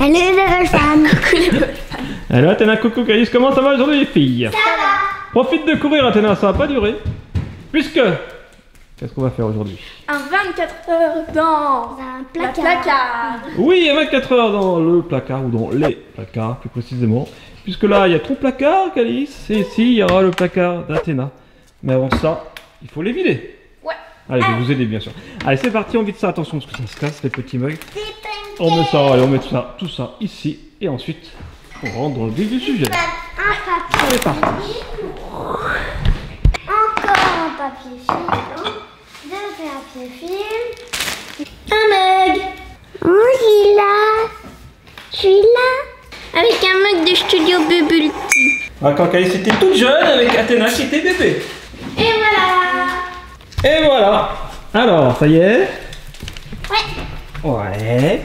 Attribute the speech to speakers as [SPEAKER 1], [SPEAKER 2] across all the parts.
[SPEAKER 1] Allez les belles fans.
[SPEAKER 2] Coucou les belles fans.
[SPEAKER 3] Alors Athéna, coucou Calice, comment ça va aujourd'hui les filles?
[SPEAKER 1] Ça va.
[SPEAKER 3] Profite de courir Athéna, ça va pas durer. Puisque... Qu'est-ce qu'on va faire aujourd'hui?
[SPEAKER 2] Un 24 heures dans
[SPEAKER 1] Un
[SPEAKER 2] la
[SPEAKER 1] placard.
[SPEAKER 2] placard.
[SPEAKER 3] Oui, il y a 24 heures dans le placard, ou dans les placards plus précisément. Puisque là, il y a ton placard Calice, et ici, il y aura le placard d'Athéna. Mais avant ça, il faut les vider.
[SPEAKER 2] Ouais.
[SPEAKER 3] Allez, je vais vous aider bien sûr. Allez, c'est parti, on vide ça, attention parce que ça se casse, les petits mugs. On met ça, allez, on met tout ça ici, et ensuite, on rentre dans le vif du sujet.
[SPEAKER 1] Un papier.
[SPEAKER 3] On est parti.
[SPEAKER 1] Encore un papier film. Deux papiers film. Un mug. Oh, il est là. Je suis là. Avec un mug de Studio Bubble Tea.
[SPEAKER 3] Ah, quand Calice était toute jeune, avec Athéna qui était bébé.
[SPEAKER 1] Et voilà.
[SPEAKER 3] Et voilà. Alors, ça y est?
[SPEAKER 1] Ouais.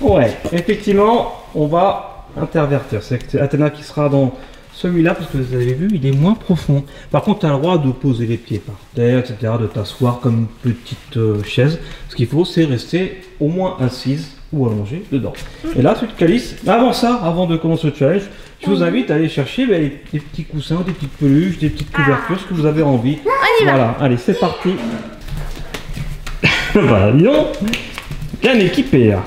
[SPEAKER 3] Ouais, effectivement, on va intervertir. C'est Athéna qui sera dans celui-là, parce que vous avez vu, il est moins profond. Par contre, tu as le droit de poser les pieds par terre, etc., de t'asseoir comme une petite chaise. Ce qu'il faut, c'est rester au moins assise ou allongée dedans. Et là, suite Calice, avant ça, avant de commencer le challenge, je vous invite à aller chercher des petits coussins, des petites peluches, des petites couvertures, ce que vous avez envie.
[SPEAKER 2] On y va.
[SPEAKER 3] Voilà, allez, c'est parti. Bah, dis donc, bien équipé là.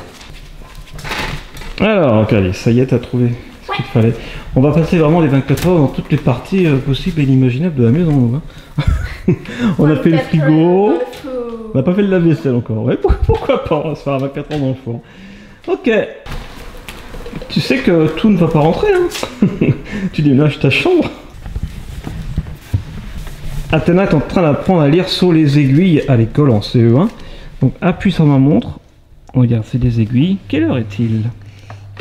[SPEAKER 3] Alors, Calice, ça y est, t'as trouvé ce qu'il te fallait. On va passer vraiment les 24 heures dans toutes les parties possibles et inimaginables de la maison. Hein. On a fait le frigo. On n'a pas fait le lave-vaisselle encore. Ouais, pourquoi pas, on va se faire 24 heures dans le four. Ok. Tu sais que tout ne va pas rentrer. Hein. Tu déménages ta chambre. Athéna est en train d'apprendre à lire sur les aiguilles à l'école en CE1. Donc appuie sur ma montre. Regarde, c'est des aiguilles. Quelle heure est-il?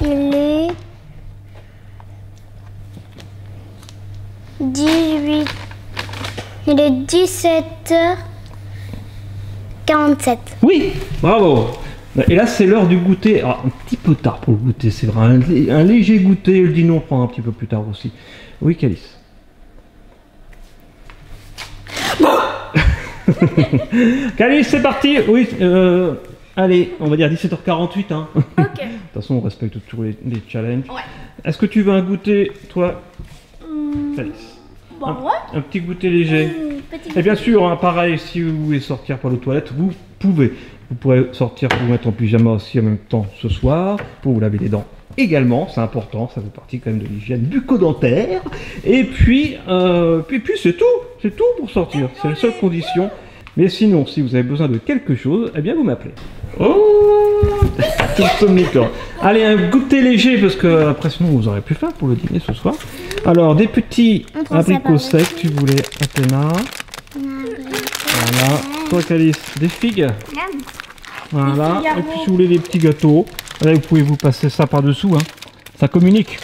[SPEAKER 1] Il est 18. Il est 17h47.
[SPEAKER 3] Oui, bravo. Et là, c'est l'heure du goûter. Alors, un petit peu tard pour le goûter, c'est vrai. Un léger goûter. Le dîner, on prend un petit peu plus tard aussi. Oui, Calice. Calice, c'est parti. Oui, allez, on va dire 17h48. Hein.
[SPEAKER 2] Ok.
[SPEAKER 3] De toute façon, on respecte tous les challenges.
[SPEAKER 2] Ouais.
[SPEAKER 3] Est-ce que tu veux un goûter, toi, Calice?
[SPEAKER 2] Bon, ouais.
[SPEAKER 3] Un petit goûter léger.
[SPEAKER 1] Petit
[SPEAKER 3] Et bien sûr, hein, pareil, si vous voulez sortir par les toilettes, vous pouvez. Vous pourrez sortir pour vous mettre en pyjama aussi en même temps ce soir, pour vous laver les dents également, c'est important, ça fait partie quand même de l'hygiène bucco-dentaire. Et puis c'est tout pour sortir, c'est la seule condition. Mais sinon, si vous avez besoin de quelque chose, eh bien vous m'appelez. Oh, tout somniquant. Allez, un goûter léger, parce que après sinon vous aurez plus faim pour le dîner ce soir. Alors, des petits
[SPEAKER 1] On prend ça
[SPEAKER 3] abricots
[SPEAKER 1] par
[SPEAKER 3] secs, tu voulais, Athéna. Voilà. Toi, Calice, des figues. Voilà.
[SPEAKER 2] Des
[SPEAKER 3] Et puis, si vous voulez des petits gâteaux, là, vous pouvez vous passer ça par-dessous. Hein. Ça communique.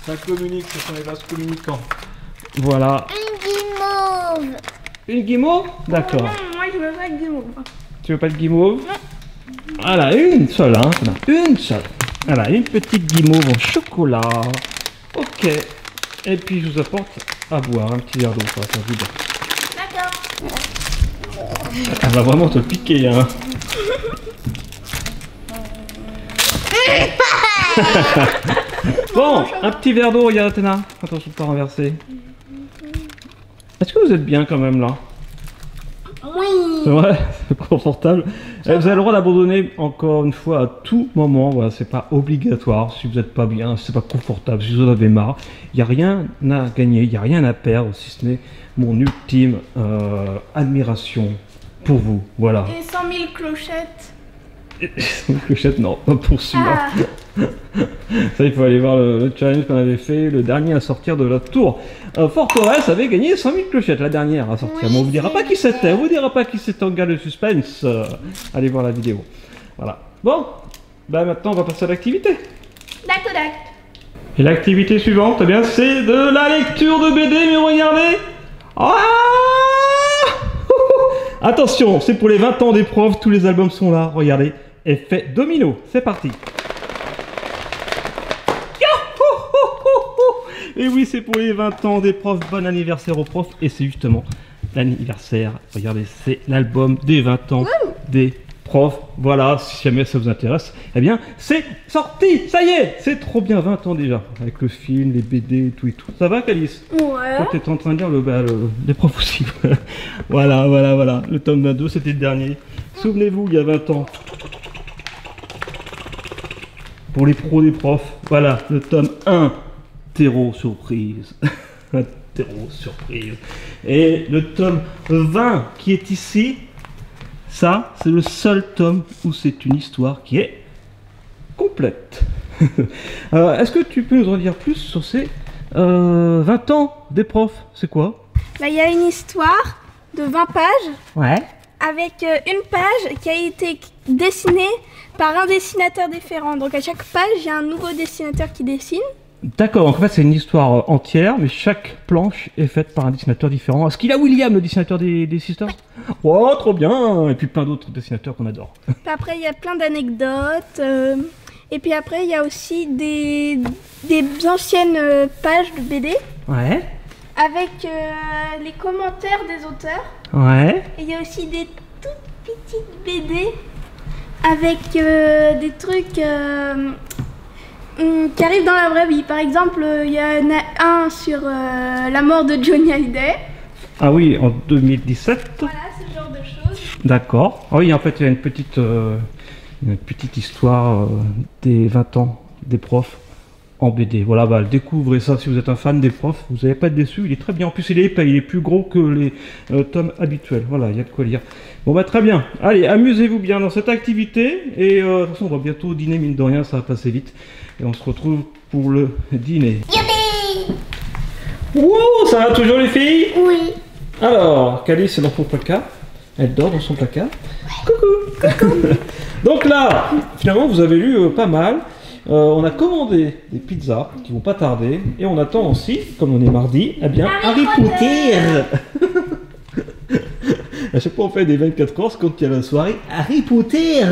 [SPEAKER 3] Ça communique, ce sont les vases communicants. Voilà.
[SPEAKER 1] Une guimauve.
[SPEAKER 3] Une guimauve? D'accord.
[SPEAKER 2] Moi, je veux pas de guimauve.
[SPEAKER 3] Tu veux pas de guimauve? Voilà, une seule, hein. Une seule. Voilà, une petite guimauve en chocolat. Ok. Et puis, je vous apporte à boire un petit verre d'eau. Ça va faire du bien.
[SPEAKER 2] D'accord.
[SPEAKER 3] Elle va vraiment te piquer, hein. Bon, un petit verre d'eau, regarde Athéna. Attention de pas renverser. Est-ce que vous êtes bien quand même là?
[SPEAKER 1] Oui.
[SPEAKER 3] C'est vrai, c'est confortable. Et vous avez le droit d'abandonner encore une fois à tout moment. Voilà, c'est pas obligatoire. Si vous n'êtes pas bien, si c'est pas confortable, si vous en avez marre, il n'y a rien à gagner, il n'y a rien à perdre, si ce n'est mon ultime admiration pour vous. Voilà.
[SPEAKER 2] Et 100 000 clochettes.
[SPEAKER 3] Clochette, non, pas pour celui-là. Ça, il faut aller voir le challenge qu'on avait fait, le dernier à sortir de la tour. Forteresse avait gagné 100 000 clochettes, la dernière à sortir.
[SPEAKER 1] Oui,
[SPEAKER 3] Mais on vous dira pas qui c'était,
[SPEAKER 1] vrai.
[SPEAKER 3] on vous dira pas qui c'était, on garde le suspense. Allez voir la vidéo. Voilà. Bon, bah maintenant on va passer à l'activité.
[SPEAKER 2] D'accord.
[SPEAKER 3] Et l'activité suivante, eh bien, c'est de la lecture de BD, mais regardez. Ah attention, c'est pour les 20 ans des profs, tous les albums sont là, regardez. Effet domino, c'est parti. Et oui, c'est pour les 20 ans des profs, bon anniversaire aux profs. Et c'est justement l'anniversaire, regardez, c'est l'album des 20 ans des profs. Voilà, si jamais ça vous intéresse, eh bien, c'est sorti. Ça y est, c'est trop bien, 20 ans déjà, avec le film, les BD, tout et tout. Ça va, Calice?
[SPEAKER 2] Ouais.
[SPEAKER 3] Toi, t'es en train de dire les profs aussi. Voilà. Le tome 22, c'était le dernier. Souvenez-vous, il y a 20 ans. Pour les pros des profs, voilà, le tome 1, terreau surprise. Terreau surprise. Et le tome 20 qui est ici, ça, c'est le seul tome où c'est une histoire qui est complète. Est-ce que tu peux nous en dire plus sur ces 20 ans des profs? C'est quoi?
[SPEAKER 2] Bah, il y a une histoire de 20 pages
[SPEAKER 3] Ouais.
[SPEAKER 2] avec une page qui a été dessinée par un dessinateur différent. Donc à chaque page, il y a un nouveau dessinateur qui dessine.
[SPEAKER 3] D'accord, donc en fait c'est une histoire entière, mais chaque planche est faite par un dessinateur différent. Est-ce qu'il a William, le dessinateur des Sisters? Oh, trop bien! Et puis plein d'autres dessinateurs qu'on adore.
[SPEAKER 2] Puis après, il y a plein d'anecdotes. Et puis après, il y a aussi des anciennes pages de BD
[SPEAKER 3] Ouais.
[SPEAKER 2] avec les commentaires des auteurs.
[SPEAKER 3] Ouais.
[SPEAKER 2] Et il y a aussi des toutes petites BD avec des trucs qui arrivent dans la vraie vie. Par exemple, il y en a un sur la mort de Johnny Hallyday.
[SPEAKER 3] Ah oui, en 2017.
[SPEAKER 2] Voilà, ce genre de choses.
[SPEAKER 3] D'accord. Ah oui, en fait, il y a une petite histoire des 20 ans des profs en BD. Voilà, bah, découvrez ça si vous êtes un fan des profs. Vous n'allez pas être déçu. Il est très bien. En plus, il est épais. Il est plus gros que les tomes habituels. Voilà, il y a de quoi lire. Bon, bah, très bien. Allez, amusez-vous bien dans cette activité. Et de toute façon, on va bientôt dîner, mine de rien. Ça va passer vite. Et on se retrouve pour le dîner.
[SPEAKER 1] Youpi!
[SPEAKER 3] Wow, ça va toujours, les filles?
[SPEAKER 1] Oui.
[SPEAKER 3] Alors, Calice est dans son placard. Elle dort dans son placard. Coucou. Donc là, finalement, vous avez lu pas mal. On a commandé des pizzas qui vont pas tarder. Et on attend aussi, comme on est mardi, eh bien, Harry Potter. À chaque fois, on fait des 24 heures quand il y a la soirée Harry Potter.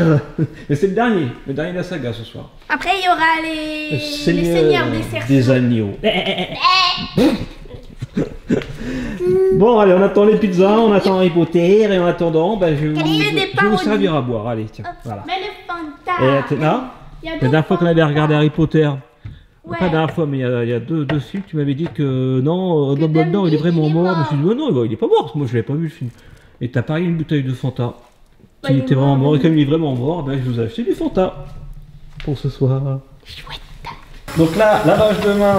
[SPEAKER 3] Mais c'est le dernier de la saga ce soir.
[SPEAKER 2] Après, il y aura les Seigneurs des Cerceaux.
[SPEAKER 3] Des agneaux. Bon, allez, on attend les pizzas, on attend Harry Potter, et en attendant, ben, je vais vous servir à boire. Allez, tiens, voilà.
[SPEAKER 2] Mais le Fanta.
[SPEAKER 3] Et Athéna, la dernière fois qu'on avait regardé Harry Potter, pas la dernière fois, mais il y a deux films, tu m'avais dit que non, Dumbledore il est vraiment mort. Je me suis dit, non, il est pas mort, moi je l'avais pas vu le film. Et t'as parié une bouteille de Fanta qui était vraiment mort, et comme il est vraiment mort, ben, je vous ai acheté du Fanta pour ce soir.
[SPEAKER 1] Chouette.
[SPEAKER 3] Donc là, lavage de main.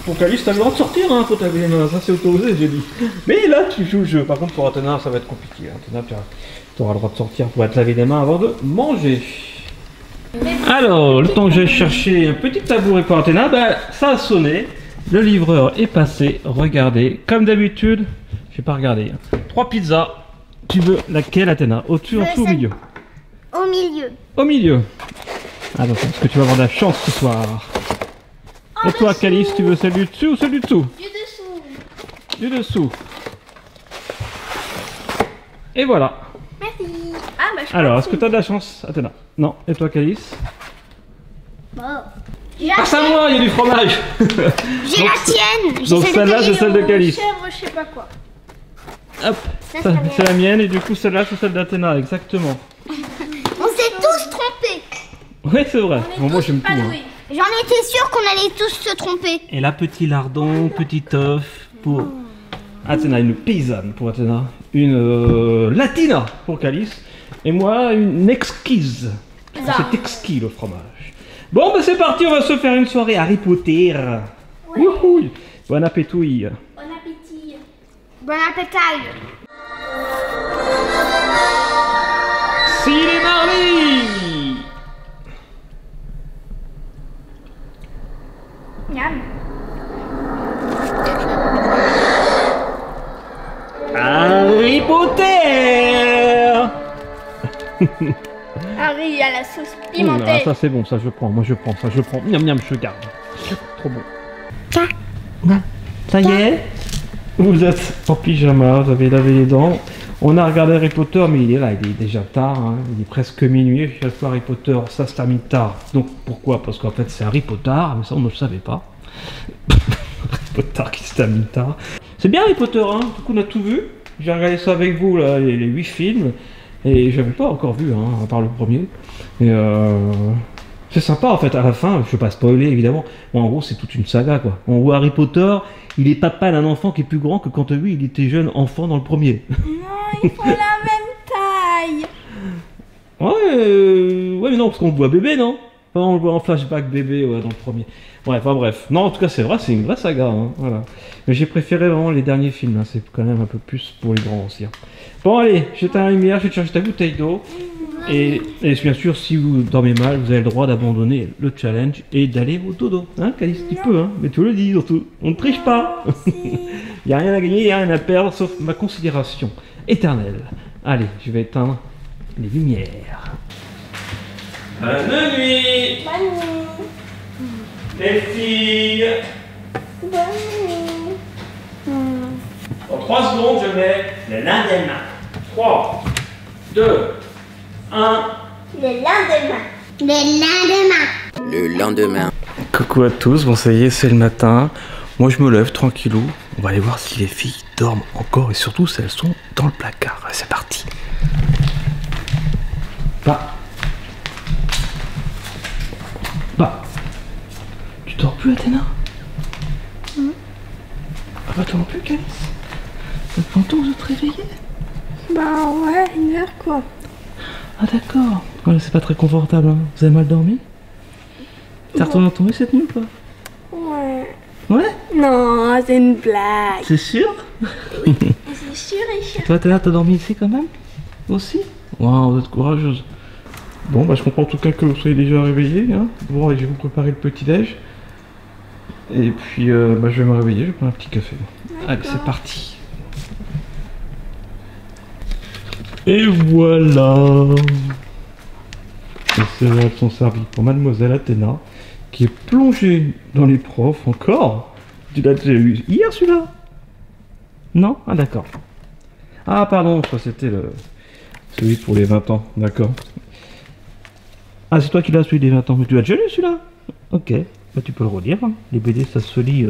[SPEAKER 3] Pour Calice, t'as le droit de sortir, hein, faut laver les mains, ça c'est autorisé, j'ai dit. Mais là, tu joues le jeu. Par contre, pour Athéna, ça va être compliqué. Athéna, tu auras le droit de sortir pour te laver les mains avant de manger. Alors, le temps que j'ai cherché un petit tabouret pour Athéna, ben, ça a sonné. Le livreur est passé. Regardez, comme d'habitude, je vais pas regarder. 3 pizzas. Tu veux laquelle, Athéna? Au-dessus, en dessous, au milieu?
[SPEAKER 1] Au milieu.
[SPEAKER 3] Au milieu. Attention, est-ce que tu vas avoir de la chance ce soir? Et toi, Calice, tu veux celle du dessus ou celle du dessous?
[SPEAKER 2] Du dessous.
[SPEAKER 3] Du dessous. Et voilà.
[SPEAKER 2] Merci. Ah, bah, je
[SPEAKER 3] Alors, est-ce que tu as de la chance, Athéna? Non. Et toi, Calice?
[SPEAKER 1] Bon.
[SPEAKER 3] Passe à moi, il y a du fromage.
[SPEAKER 1] J'ai la tienne.
[SPEAKER 3] Donc celle-là, c'est celle de Calice.
[SPEAKER 2] Chèvre, je sais pas quoi.
[SPEAKER 3] Hop, ça, c'est la mienne et du coup celle-là, c'est celle d'Athéna, exactement.
[SPEAKER 1] On s'est tous trompés.
[SPEAKER 3] Oui, c'est vrai. Bon, moi, j'aime tout. Hein.
[SPEAKER 1] J'en étais sûre qu'on allait tous se tromper.
[SPEAKER 3] Et là, petit lardon, petit œuf pour Athéna, une paysanne pour Athéna, une latina pour Calice, et moi, une exquise. C'est exquis le fromage. Bon, bah c'est parti, on va se faire une soirée Harry Potter. Ouais. Wouhou. Bon appétit.
[SPEAKER 2] Bon appétit.
[SPEAKER 1] Bon appétit.
[SPEAKER 3] C'est les mardi.
[SPEAKER 2] Miam.
[SPEAKER 3] Harry Potter.
[SPEAKER 2] Harry à la sauce
[SPEAKER 3] Ah,
[SPEAKER 2] pimentée.
[SPEAKER 3] ça c'est bon, ça je prends, moi je prends, ça je prends. Miam miam, je garde. Trop bon. Ça y est, vous êtes en pyjama, vous avez lavé les dents. On a regardé Harry Potter, mais il est là, il est déjà tard, hein. Il est presque minuit. Chaque fois Harry Potter, ça se termine tard. Donc pourquoi? Parce qu'en fait c'est Harry Potter, mais ça on ne le savait pas. Harry Potter qui se termine tard. C'est bien Harry Potter, hein. Du coup on a tout vu. J'ai regardé ça avec vous, là, les 8 films. Et j'avais pas encore vu, hein, à part le premier. Et c'est sympa en fait, à la fin, je vais pas spoiler évidemment. Bon, en gros, c'est toute une saga quoi. En gros, Harry Potter, il est papa d'un enfant qui est plus grand que quand lui, il était jeune enfant dans le premier.
[SPEAKER 2] Non, ils font la même taille.
[SPEAKER 3] Ouais, mais non, parce qu'on le voit bébé, non? Enfin, on le voit en flashback bébé, ouais, dans le premier. Ouais, enfin bref. Non, en tout cas, c'est vrai, c'est une vraie saga, hein, voilà. Mais j'ai préféré vraiment les derniers films, hein, c'est quand même un peu plus pour les grands aussi. Hein. Bon, allez, j'éteins la lumière, je vais te chercher ta bouteille d'eau. Et bien sûr, si vous dormez mal, vous avez le droit d'abandonner le challenge et d'aller au dodo. Hein, Calice, tu peux, hein, mais tu le dis surtout. On ne triche pas. Il n'y a rien à gagner, il n'y a rien à perdre, sauf ma considération éternelle. Allez, je vais éteindre les lumières. Bonne nuit.
[SPEAKER 2] Bonne nuit.
[SPEAKER 3] Les filles.
[SPEAKER 2] Bonne nuit.
[SPEAKER 3] Dans 3 secondes, je mets le lendemain. 3, 2, 1.
[SPEAKER 1] Le lendemain. Le lendemain.
[SPEAKER 4] Le lendemain.
[SPEAKER 3] Coucou à tous, bon ça y est, c'est le matin. Moi je me lève tranquillou. On va aller voir si les filles dorment encore et surtout si elles sont dans le placard. Allez, c'est parti. Bah. Tu dors plus, Athéna? Ah bah toi non plus, Calice? Ça te prend tôt de te réveiller?
[SPEAKER 2] Bah ouais, 1 heure quoi.
[SPEAKER 3] Ah d'accord. Ouais, c'est pas très confortable, hein. Vous avez mal dormi? T'es retourné dans ton lit cette nuit ou pas?
[SPEAKER 2] Ouais.
[SPEAKER 3] Ouais?
[SPEAKER 2] Non, c'est une blague.
[SPEAKER 3] C'est sûr?
[SPEAKER 2] C'est sûr et sûr.
[SPEAKER 3] Toi, t'as dormi ici quand même? Aussi? Waouh, vous êtes courageuse. Bon, bah je comprends en tout cas que vous soyez déjà réveillés. Hein. Bon, allez, je vais vous préparer le petit-déj. Et puis, bah, je vais me réveiller, je vais prendre un petit café. Allez, c'est parti. Et voilà. Les céréales sont servies pour Mademoiselle Athéna, qui est plongée dans les profs encore. Tu l'as déjà eu hier celui-là? Non? Ah d'accord. Ah pardon, ça c'était celui pour les 20 ans, d'accord. Ah c'est toi qui l'as celui des 20 ans, mais tu l'as déjà lu celui-là? Ok, bah tu peux le relire, hein. Les BD ça se lit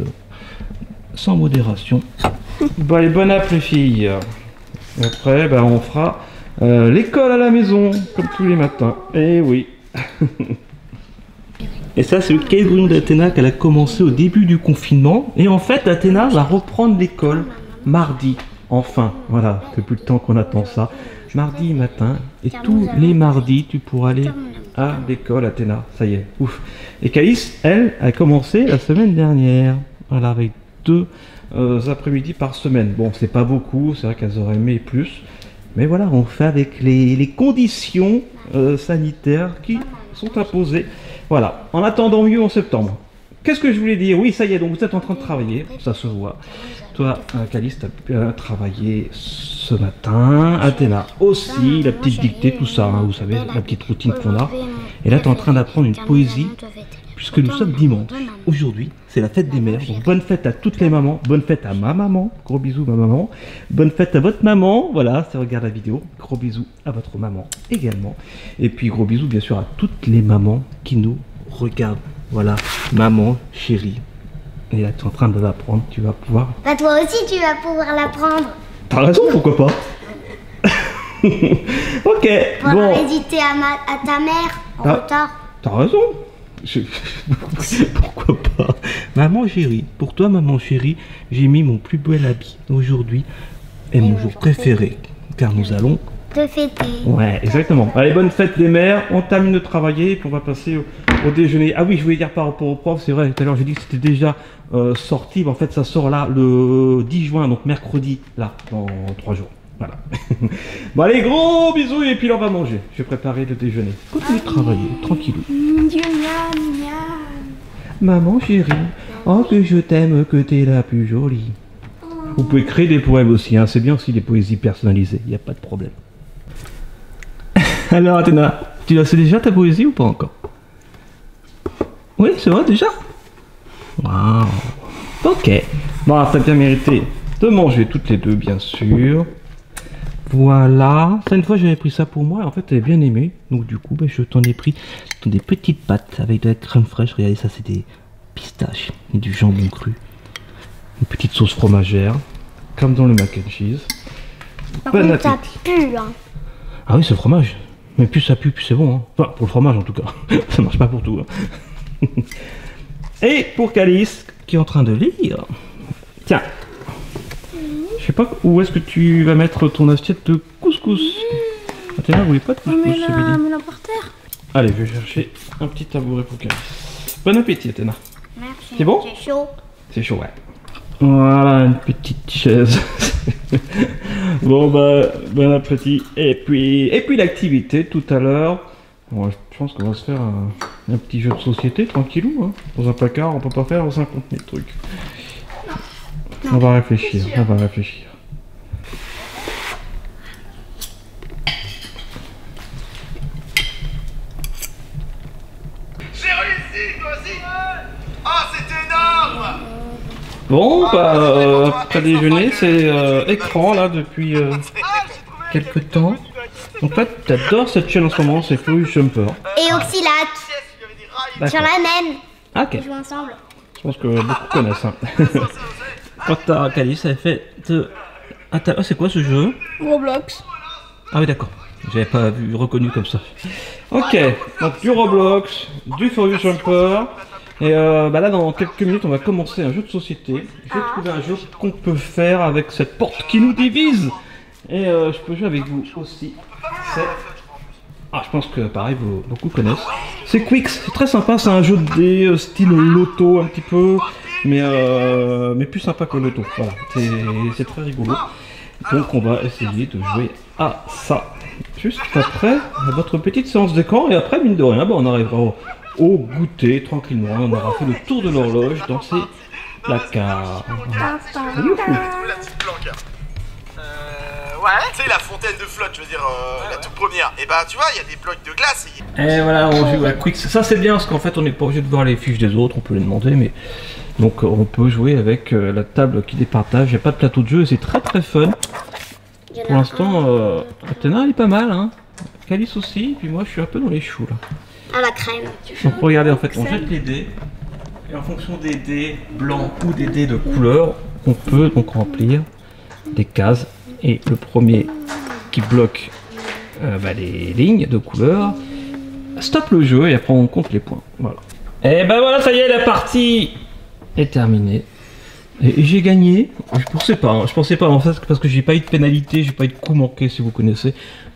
[SPEAKER 3] sans modération. Bon allez, bonne app les filles. Et après bah, on fera l'école à la maison, comme tous les matins. Et oui. Et ça, c'est le cahier de brouillon d'Athéna qu'elle a commencé au début du confinement. Et en fait, Athéna va reprendre l'école mardi. Enfin, voilà, depuis le temps qu'on attend ça. Mardi matin. Et tous les mardis, tu pourras aller à l'école, Athéna. Ça y est, ouf. Et Calice, elle, a commencé la semaine dernière. Voilà, avec 2 après-midi par semaine. Bon, c'est pas beaucoup, c'est vrai qu'elles auraient aimé plus. Mais voilà, on fait avec les conditions sanitaires qui sont imposées. Voilà, en attendant mieux en septembre. Qu'est-ce que je voulais dire? Oui, ça y est, donc vous êtes en train de travailler, ça se voit. Toi, Calice, tu as pu travailler ce matin. Athéna aussi, la petite dictée, tout ça, hein, vous savez, la petite routine qu'on a. Et là, tu es en train d'apprendre une poésie, puisque nous sommes dimanche. Aujourd'hui, c'est la fête des mères. Donc, bonne fête à toutes les mamans. Bonne fête à ma maman. Gros bisous, ma maman. Bonne fête à votre maman. Voilà, ça regarde la vidéo. Gros bisous à votre maman également. Et puis, gros bisous, bien sûr, à toutes les mamans qui nous regardent. Voilà, maman, chérie. Et là, tu es en train de l'apprendre. Tu vas pouvoir...
[SPEAKER 1] Bah toi aussi, tu vas pouvoir l'apprendre.
[SPEAKER 3] T'as raison, pourquoi pas? Ok,
[SPEAKER 1] Pour
[SPEAKER 3] bon.
[SPEAKER 1] hésiter à ta mère en retard.
[SPEAKER 3] T'as raison. Pourquoi pas? Maman chérie, pour toi maman chérie, j'ai mis mon plus bel habit. Aujourd'hui est mon jour préféré, car nous allons...
[SPEAKER 1] Te fêter.
[SPEAKER 3] Ouais, exactement. Allez, bonne fête des mères, on termine de travailler, puis on va passer au déjeuner. Ah oui, je voulais dire par rapport au prof, c'est vrai, tout à l'heure j'ai dit que c'était déjà sorti, mais en fait ça sort là le 10 juin, donc mercredi, là, dans 3 jours. Voilà. Bon allez, gros bisous, et puis là on va manger. Je vais préparer le déjeuner. Continue de travailler, tranquillou. Maman chérie, oh que je t'aime, que t'es la plus jolie. Vous pouvez créer des poèmes aussi, hein. C'est bien aussi des poésies personnalisées, il n'y a pas de problème. Alors Athéna, tu la sais déjà ta poésie ou pas encore? Oui, c'est vrai déjà? Waouh. Ok. Bon, t'as bien mérité de manger toutes les deux, bien sûr. Voilà. Ça, une fois, j'avais pris ça pour moi. En fait, t'avais bien aimé. Donc, du coup, je t'en ai pris des petites pâtes avec de la crème fraîche. Regardez, ça, c'est des pistaches et du jambon cru. Une petite sauce fromagère, comme dans le mac and cheese.
[SPEAKER 1] Par
[SPEAKER 3] Bon
[SPEAKER 1] contre, ça
[SPEAKER 3] appétit.
[SPEAKER 1] pue, hein.
[SPEAKER 3] Ah oui, c'est le fromage. Mais plus ça pue, plus c'est bon. Hein. Enfin, pour le fromage en tout cas. Ça marche pas pour tout. Hein. Et pour Calice, qui est en train de lire. Tiens. Je sais pas où est-ce que tu vas mettre ton assiette de couscous. Athéna, vous voulez pas de couscous?
[SPEAKER 2] Mets-la par terre.
[SPEAKER 3] Allez, je vais chercher un petit tabouret pour Calice. Bon appétit, Athéna.
[SPEAKER 1] Merci.
[SPEAKER 3] C'est bon?
[SPEAKER 1] C'est chaud.
[SPEAKER 3] C'est chaud, ouais. Voilà, une petite chaise. Bon, bah, bon appétit. Et puis l'activité tout à l'heure. Bon, je pense qu'on va se faire un petit jeu de société, tranquillou. Hein. Dans un placard, on peut pas faire 50 000 trucs. On va réfléchir, on va réfléchir.
[SPEAKER 4] J'ai réussi, toi aussi. Ah, c'était énorme.
[SPEAKER 3] Bon, bah, après déjeuner, c'est écran là depuis quelques temps. En fait, t'adores cette chaîne en ce moment, c'est Furious Jumper.
[SPEAKER 1] Et Oxylac. Sur la même.
[SPEAKER 3] Ok,
[SPEAKER 1] On joue ensemble.
[SPEAKER 3] je pense que beaucoup connaissent. Hein. Quant à Calice, elle fait de... Attends, oh, c'est quoi ce jeu?
[SPEAKER 2] Roblox.
[SPEAKER 3] Ah oui, d'accord. J'avais pas reconnu comme ça. Ok, donc du Roblox, du Furious Jumper. Et bah là, dans quelques minutes, on va commencer un jeu de société. J'ai trouvé un jeu qu'on peut faire avec cette porte qui nous divise. Et je peux jouer avec vous aussi. C'est... Ah, je pense que pareil, beaucoup connaissent. C'est Quicks, c'est très sympa, c'est un jeu de dés style loto un petit peu. Mais plus sympa que loto. Voilà, c'est très rigolo. Donc on va essayer de jouer à ça. Juste après votre petite séance d'écran. Et après, mine de rien, bah, on arrivera au goûter tranquillement. On aura fait le tour de l'horloge dans ces placards.
[SPEAKER 4] La petite planque. Ouais, tu sais, la fontaine de flotte, je veux dire, la toute première. Et bah, tu vois, il y a des blocs de glace.
[SPEAKER 3] Et voilà, on joue à Quicks. Ça, c'est bien parce qu'en fait, on n'est pas obligé de voir les fiches des autres. On peut les demander, mais. Donc, on peut jouer avec la table qui départage. Il n'y a pas de plateau de jeu et c'est très très fun. Pour l'instant, Athéna, elle est pas mal, hein. Calice aussi, puis moi, je suis un peu dans les choux là.
[SPEAKER 1] À la crème.
[SPEAKER 3] Donc, regardez, en fait, on jette les dés. Et en fonction des dés blancs ou des dés de couleur, on peut donc remplir des cases. Et le premier qui bloque les lignes de couleur stoppe le jeu et après on compte les points. Voilà. Et ben voilà, ça y est, la partie est terminée. Et j'ai gagné. Je pensais pas en fait parce que j'ai pas eu de pénalité, j'ai pas eu de coup manqué si vous connaissez.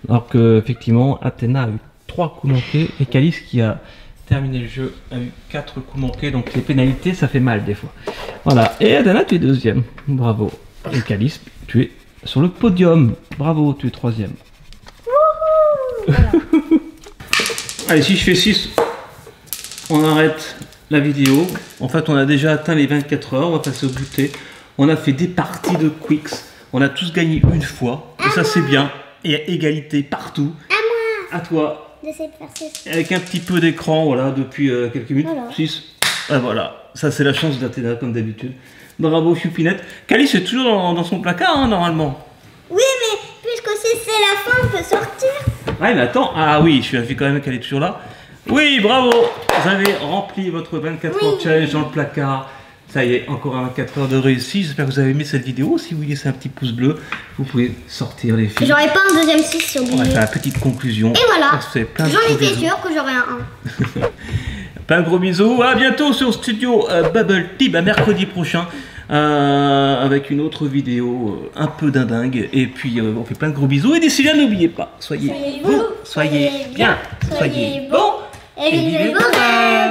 [SPEAKER 3] Alors que effectivement, Athéna a eu 3 coups manqués et Calice qui a terminé le jeu a eu 4 coups manqués. Donc les pénalités ça fait mal des fois. Voilà. Et Athéna, tu es deuxième. Bravo. Et Calice, tu es sur le podium. Bravo, tu es troisième. Allez, si je fais 6, on arrête la vidéo. En fait, on a déjà atteint les 24 heures. On va passer au goûter. On a fait des parties de Quicks. On a tous gagné une fois. Et ça, c'est bien. Et à égalité partout. À toi.
[SPEAKER 1] J'essaie de faire 6.
[SPEAKER 3] Avec un petit peu d'écran, voilà, depuis quelques minutes.
[SPEAKER 1] Voilà.
[SPEAKER 3] 6. Ah, voilà. Ça, c'est la chance d'Athéna, comme d'habitude. Bravo, Choupinette. Calice est toujours dans son placard, hein, normalement.
[SPEAKER 1] Oui, mais puisque si c'est la fin, on peut sortir.
[SPEAKER 3] Ouais, mais attends. Ah oui, je suis quand même qu'elle est toujours là. Oui, bravo. Vous avez rempli votre 24 heures challenge dans le placard. Ça y est, encore un 24 heures de réussite. J'espère que vous avez aimé cette vidéo. Si vous laissez un petit pouce bleu, vous pouvez sortir les filles.
[SPEAKER 1] J'aurais pas un deuxième 6 sur
[SPEAKER 3] On va faire la petite conclusion.
[SPEAKER 1] Et voilà.
[SPEAKER 3] J'en
[SPEAKER 1] étais sûre que j'aurais un 1.
[SPEAKER 3] Plein de gros bisous. À bientôt sur Studio Bubble Tea, mercredi prochain. Avec une autre vidéo un peu dindingue. Et puis on fait plein de gros bisous. Et d'ici là, n'oubliez pas, soyez beaux, soyez bien, soyez bons et vivez vos rêves.